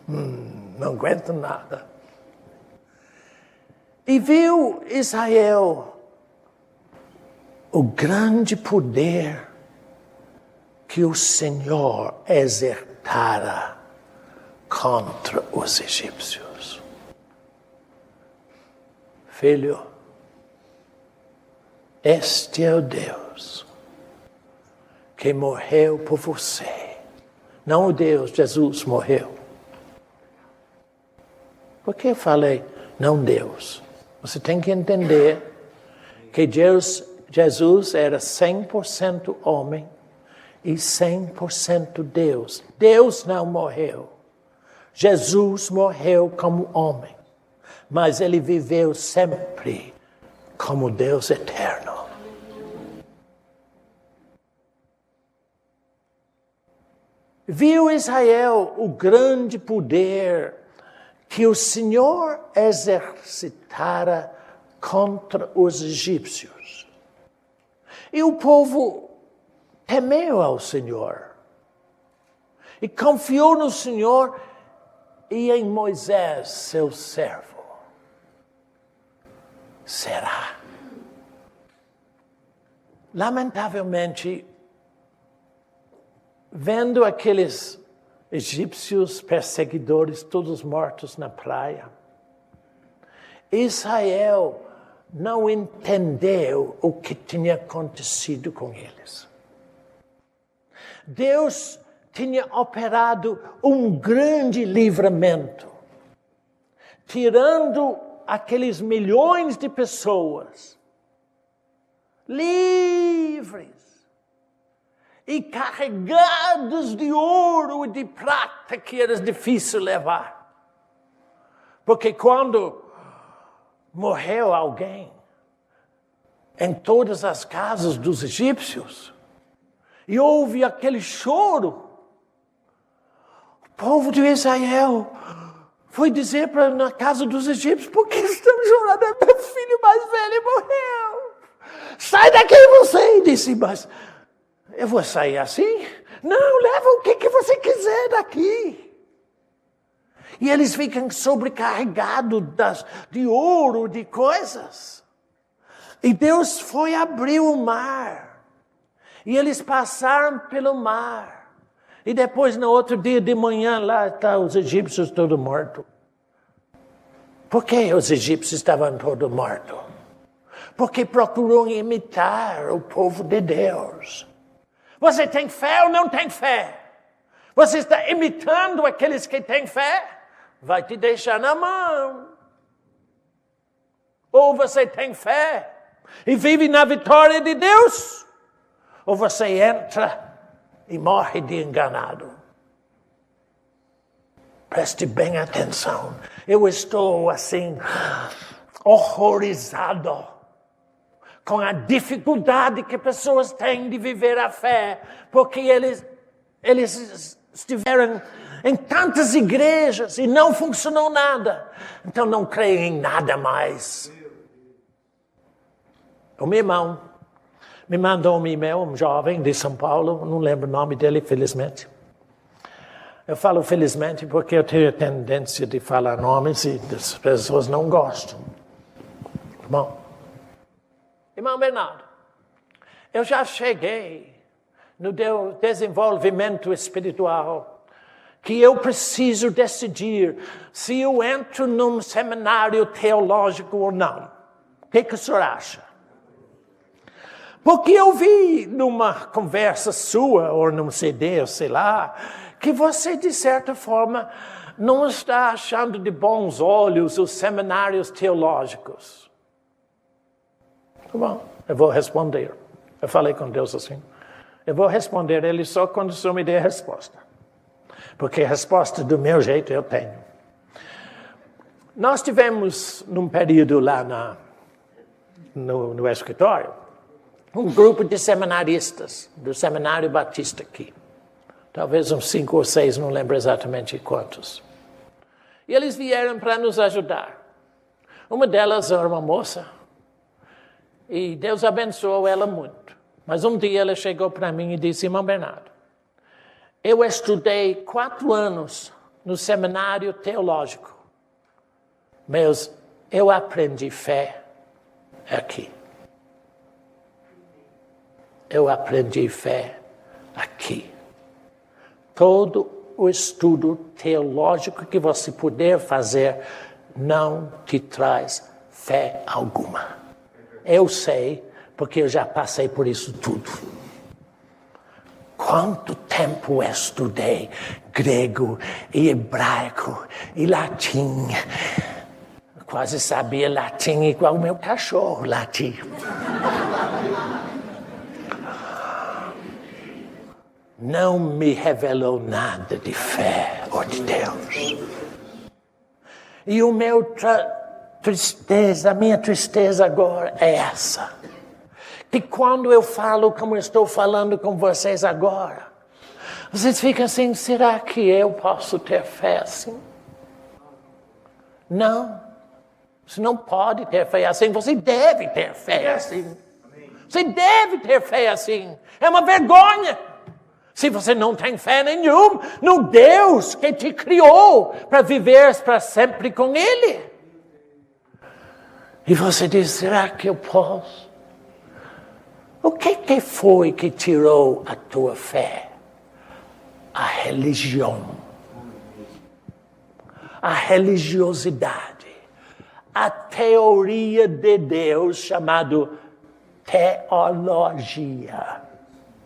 Não aguento nada. E viu Israel o grande poder que o Senhor exercitara contra os egípcios. Filho, este é o Deus que morreu por você. Não o Deus, Jesus morreu. Por que eu falei não Deus? Você tem que entender que Jesus era 100% homem e 100% Deus. Deus não morreu. Jesus morreu como homem, mas ele viveu sempre como Deus eterno. Viu Israel o grande poder que o Senhor exercitara contra os egípcios. E o povo temeu ao Senhor e confiou no Senhor e em Moisés, seu servo. Será? Lamentavelmente, vendo aqueles egípcios perseguidores todos mortos na praia, Israel não entendeu o que tinha acontecido com eles. Deus tinha operado um grande livramento, tirando aqueles milhões de pessoas livres e carregados de ouro e de prata que era difícil levar. Porque quando morreu alguém em todas as casas dos egípcios e houve aquele choro, o povo de Israel foi dizer na casa dos egípcios: por que estão chorando? Meu filho mais velho morreu. Sai daqui você! E disse: mas eu vou sair assim? Não, leva o que você quiser daqui. E eles ficam sobrecarregados de ouro, de coisas. E Deus foi abrir o mar. E eles passaram pelo mar. E depois, no outro dia de manhã, lá estão os egípcios todos mortos. Por que os egípcios estavam todos mortos? Porque procurou imitar o povo de Deus. Você tem fé ou não tem fé? Você está imitando aqueles que têm fé? Vai te deixar na mão. Ou você tem fé e vive na vitória de Deus, ou você entra e morre de enganado. Preste bem atenção. Eu estou assim, horrorizado com a dificuldade que pessoas têm de viver a fé, porque eles estiveram em tantas igrejas e não funcionou nada. Então não creem em nada mais. O meu irmão me mandou um e-mail, um jovem de São Paulo, não lembro o nome dele, felizmente. Eu falo felizmente porque eu tenho a tendência de falar nomes e as pessoas não gostam. Bom, irmão Bernardo, eu já cheguei no desenvolvimento espiritual que eu preciso decidir se eu entro num seminário teológico ou não. O que o senhor acha? Porque eu vi numa conversa sua, ou num CD, ou sei lá, que você, de certa forma, não está achando de bons olhos os seminários teológicos. Tá bom, eu vou responder. Eu falei com Deus assim. Eu vou responder ele só quando o Senhor me der a resposta. Porque a resposta do meu jeito eu tenho. Nós tivemos, num período lá no escritório, um grupo de seminaristas do Seminário Batista aqui. Talvez uns 5 ou 6, não lembro exatamente quantos. E eles vieram para nos ajudar. Uma delas era uma moça. E Deus abençoou ela muito. Mas um dia ela chegou para mim e disse, irmão Bernardo, eu estudei 4 anos no seminário teológico. Mas eu aprendi fé aqui. Eu aprendi fé aqui. Todo o estudo teológico que você puder fazer não te traz fé alguma. Eu sei, porque eu já passei por isso tudo. Quanto tempo eu estudei grego e hebraico e latim. Quase sabia latim igual o meu cachorro latim. Não me revelou nada de fé ou de Deus. E a minha tristeza agora é essa. Que quando eu falo como eu estou falando com vocês agora, vocês ficam assim, será que eu posso ter fé assim? Não. Você não pode ter fé assim, você deve ter fé assim. Você deve ter fé assim. É uma vergonha. Se você não tem fé nenhuma no Deus que te criou para viver para sempre com Ele. E você diz, será que eu posso? O que foi que tirou a tua fé? A religião. A religiosidade. A teoria de Deus chamado teologia.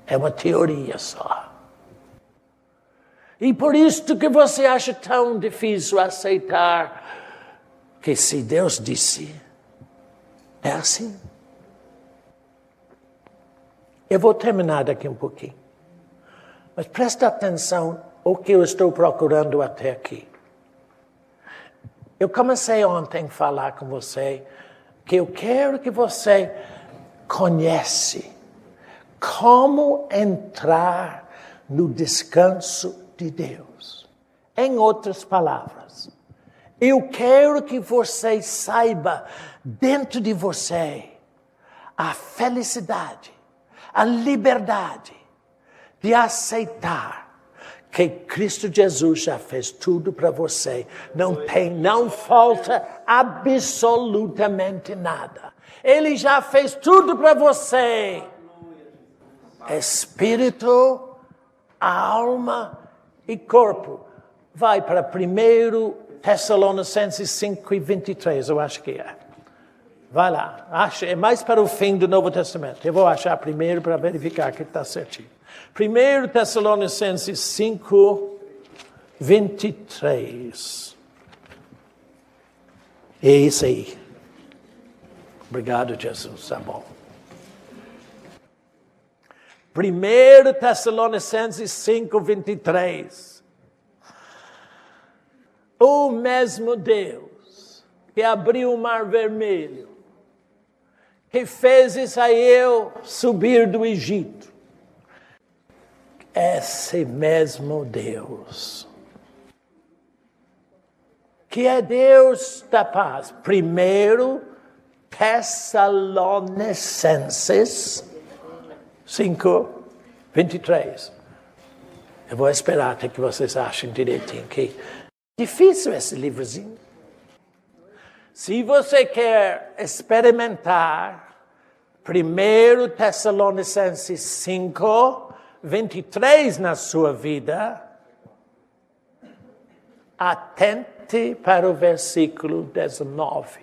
É uma teoria só. E por isso que você acha tão difícil aceitar que se Deus disse, é assim. Eu vou terminar daqui um pouquinho. Mas presta atenção ao que eu estou procurando até aqui. Eu comecei ontem a falar com você que eu quero que você conheça como entrar no descanso de Deus. Em outras palavras, eu quero que você saiba dentro de você a felicidade, a liberdade de aceitar que Cristo Jesus já fez tudo para você. Não falta absolutamente nada. Ele já fez tudo para você. Espírito, alma e corpo. Vai para 1 Tessalonicenses 5:23, eu acho que é. Vai lá, é mais para o fim do Novo Testamento. Eu vou achar primeiro para verificar que está certinho. 1 Tessalonicenses 5:23. É isso aí. Obrigado, Jesus, tá bom. 1 Tessalonicenses 5:23. O mesmo Deus que abriu o Mar Vermelho, que fez Israel subir do Egito, esse mesmo Deus, que é Deus da paz. 1 Tessalonicenses 5:23. Eu vou esperar até que vocês achem direitinho que é difícil esse livrozinho. Se você quer experimentar 1 Tessalonicenses 5:23 na sua vida, atente para o versículo 19.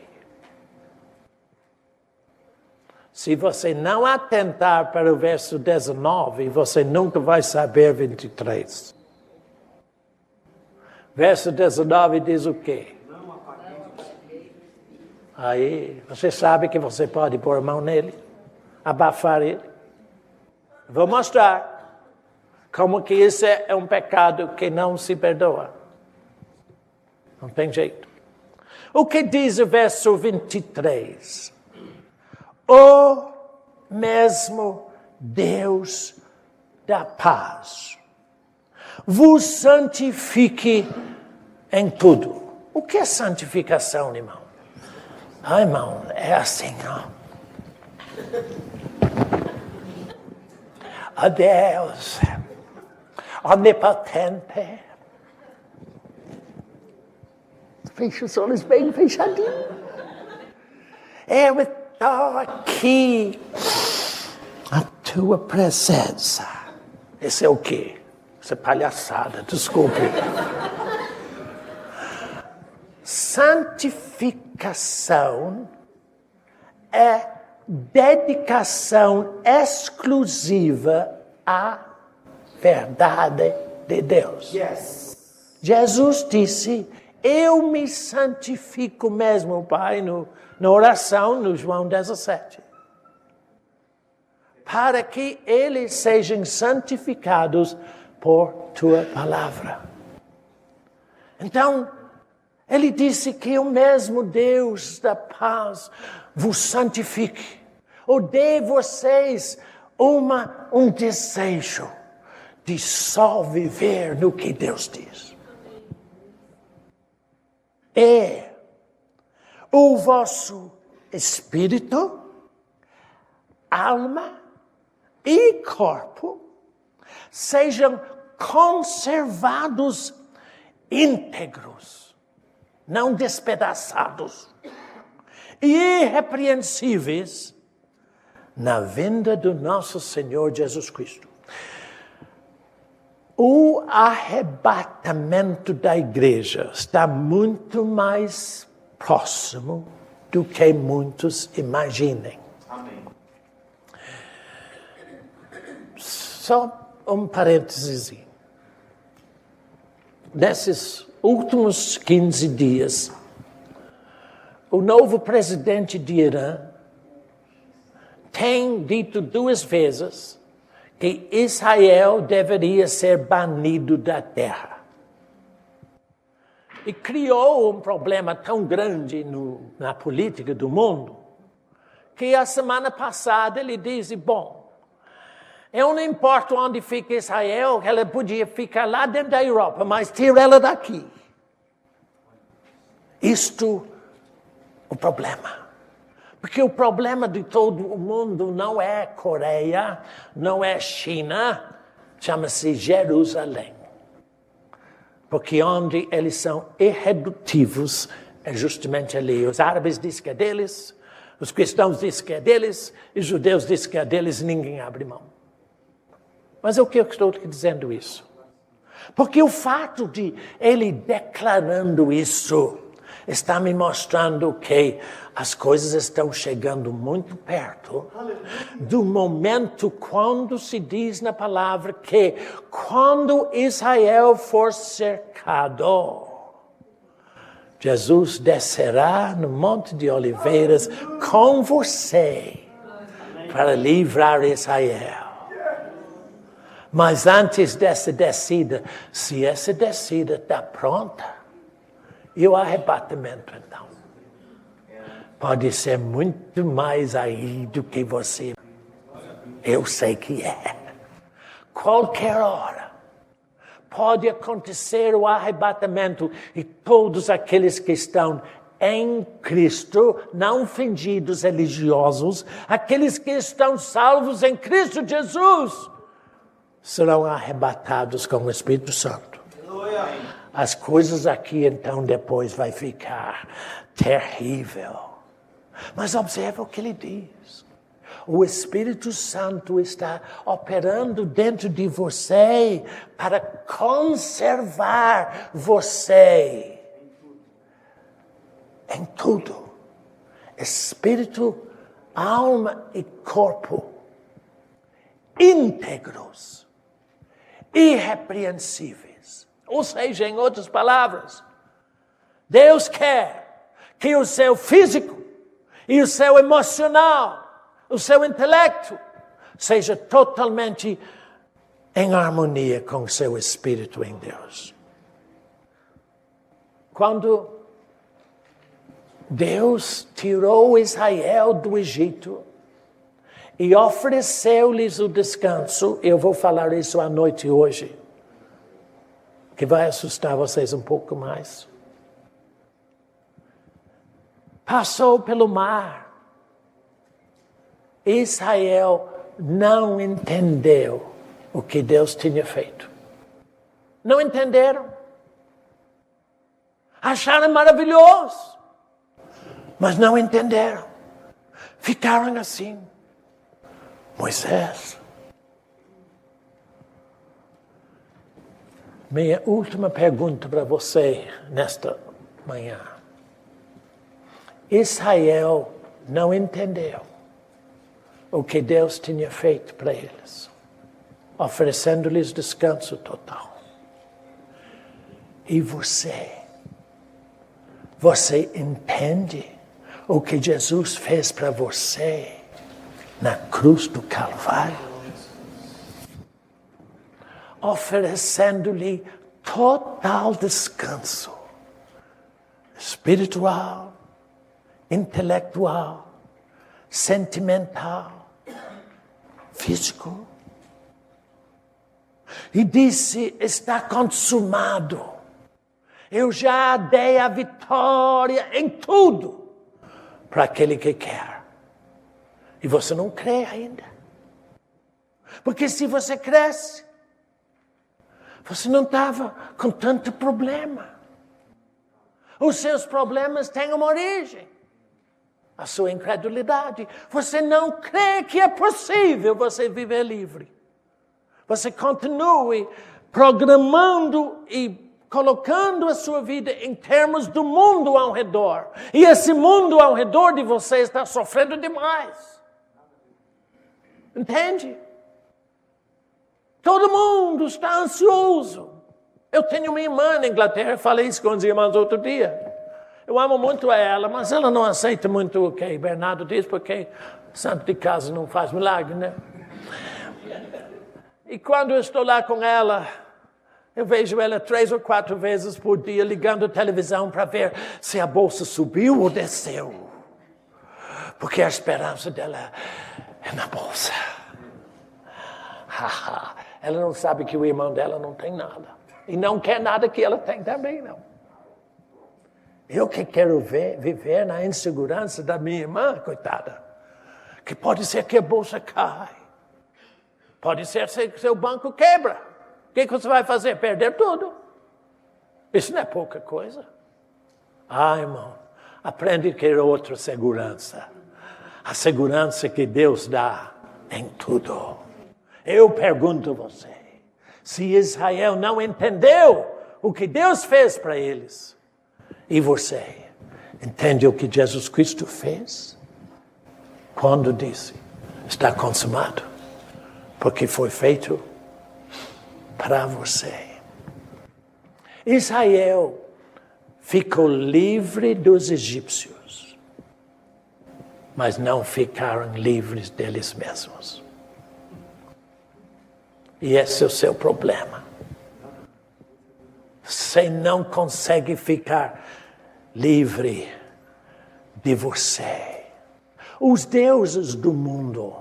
Se você não atentar para o verso 19, você nunca vai saber 23. Verso 19 diz o quê? Aí, você sabe que você pode pôr a mão nele, abafar ele. Vou mostrar como que isso é um pecado que não se perdoa. Não tem jeito. O que diz o verso 23? O mesmo Deus da paz vos santifique em tudo. O que é santificação, irmão? Ah, irmão, é assim, ó. A Deus onipotente. Fecha os olhos bem fechadinhos. Eu estou aqui. A tua presença. Esse é o quê? Isso é palhaçada, desculpe. Santificação é dedicação exclusiva à verdade de Deus. Yes. Jesus disse, eu me santifico mesmo, Pai, na oração no João 17. Para que eles sejam santificados por tua palavra. Então, ele disse que o mesmo Deus da paz vos santifique. Ou dê vocês um desejo de só viver no que Deus diz. E o vosso espírito, alma e corpo sejam conservados íntegros, não despedaçados, e irrepreensíveis na vinda do nosso Senhor Jesus Cristo. O arrebatamento da igreja está muito mais próximo do que muitos imaginem. Amém. Só um parênteses. Nesses últimos 15 dias, o novo presidente de Irã tem dito 2 vezes que Israel deveria ser banido da terra. E criou um problema tão grande na política do mundo, que a semana passada ele disse, bom, eu não importo onde fica Israel, ela podia ficar lá dentro da Europa, mas tira ela daqui. Isto o problema. Porque o problema de todo o mundo não é Coreia, não é China, chama-se Jerusalém. Porque onde eles são irredutíveis é justamente ali. Os árabes dizem que é deles, os cristãos dizem que é deles, e os judeus dizem que é deles, e ninguém abre mão. Mas o que eu estou dizendo isso? Porque o fato de ele declarando isso está me mostrando que as coisas estão chegando muito perto do momento quando se diz na palavra que quando Israel for cercado, Jesus descerá no Monte de Oliveiras com você para livrar Israel. Mas antes dessa descida, se essa descida está pronta, e o arrebatamento, então, pode ser muito mais aí do que você. Eu sei que é. qualquer hora, pode acontecer o arrebatamento e todos aqueles que estão em Cristo, não fingidos religiosos, aqueles que estão salvos em Cristo Jesus, serão arrebatados com o Espírito Santo. As coisas aqui então depois vai ficar terrível. Mas observa o que ele diz. O Espírito Santo está operando dentro de você para conservar você em tudo. Espírito, alma e corpo íntegros, irrepreensíveis. Ou seja, em outras palavras, Deus quer que o seu físico e o seu emocional, o seu intelecto, seja totalmente em harmonia com o seu espírito em Deus. Quando Deus tirou Israel do Egito e ofereceu-lhes o descanso, eu vou falar isso à noite hoje, que vai assustar vocês um pouco mais. Passou pelo mar. Israel não entendeu o que Deus tinha feito. Não entenderam. Acharam maravilhoso, mas não entenderam. Ficaram assim. Moisés. Minha última pergunta para você nesta manhã. Israel não entendeu o que Deus tinha feito para eles, oferecendo-lhes descanso total. E você entende o que Jesus fez para você na cruz do Calvário? Oferecendo-lhe total descanso espiritual, intelectual, sentimental, físico. E disse, está consumado. Eu já dei a vitória em tudo para aquele que quer. E você não crê ainda. Porque se você cresce, você não estava com tanto problema. Os seus problemas têm uma origem. A sua incredulidade. Você não crê que é possível você viver livre. Você continue programando e colocando a sua vida em termos do mundo ao redor. E esse mundo ao redor de você está sofrendo demais. Entende? Todo mundo está ansioso. Eu tenho uma irmã na Inglaterra, falei isso com os irmãos outro dia. Eu amo muito ela, mas ela não aceita muito o que Bernardo diz, porque santo de casa não faz milagre, né? E quando eu estou lá com ela, eu vejo ela 3 ou 4 vezes por dia ligando a televisão para ver se a bolsa subiu ou desceu. Porque a esperança dela é na bolsa. Ela não sabe que o irmão dela não tem nada. E não quer nada que ela tem também, não. Eu que quero viver na insegurança da minha irmã, coitada. Que pode ser que a bolsa cai. Pode ser que seu banco quebra. O que você vai fazer? Perder tudo. Isso não é pouca coisa. Irmão, aprende a querer outra segurança. A segurança que Deus dá em tudo. Eu pergunto a você, se Israel não entendeu o que Deus fez para eles, e você entende o que Jesus Cristo fez? Quando disse, está consumado, porque foi feito para você. Israel ficou livre dos egípcios, mas não ficaram livres deles mesmos. E esse é o seu problema. Você não consegue ficar livre de você. Os deuses do mundo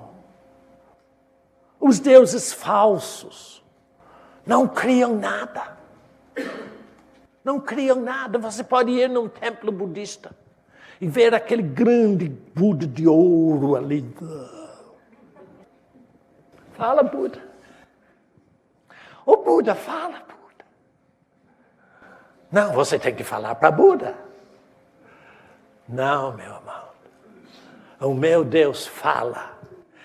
Os deuses falsos não criam nada. Não criam nada. Você pode ir num templo budista e ver aquele grande Buda de ouro ali. Fala, Buda. Ô, Buda, fala, Buda. Não, você tem que falar para Buda. Não, meu amado. O meu Deus fala.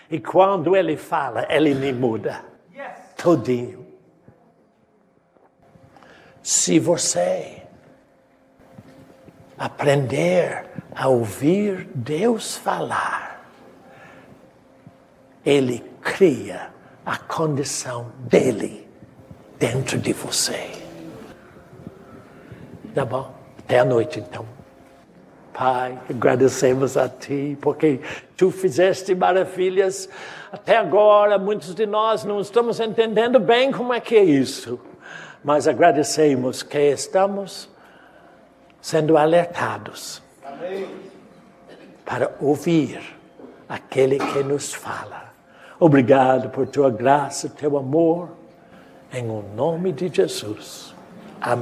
E quando Ele fala, Ele me muda. Todinho. Se você aprender a ouvir Deus falar, Ele cria a condição dele dentro de você. Tá bom? Até a noite, então. Pai, agradecemos a Ti, porque Tu fizeste maravilhas. Até agora, muitos de nós não estamos entendendo bem como é que é isso. Mas agradecemos que estamos sendo alertados. Amém. Para ouvir aquele que nos fala. Obrigado por Tua graça, Teu amor. Em o nome de Jesus. Amém.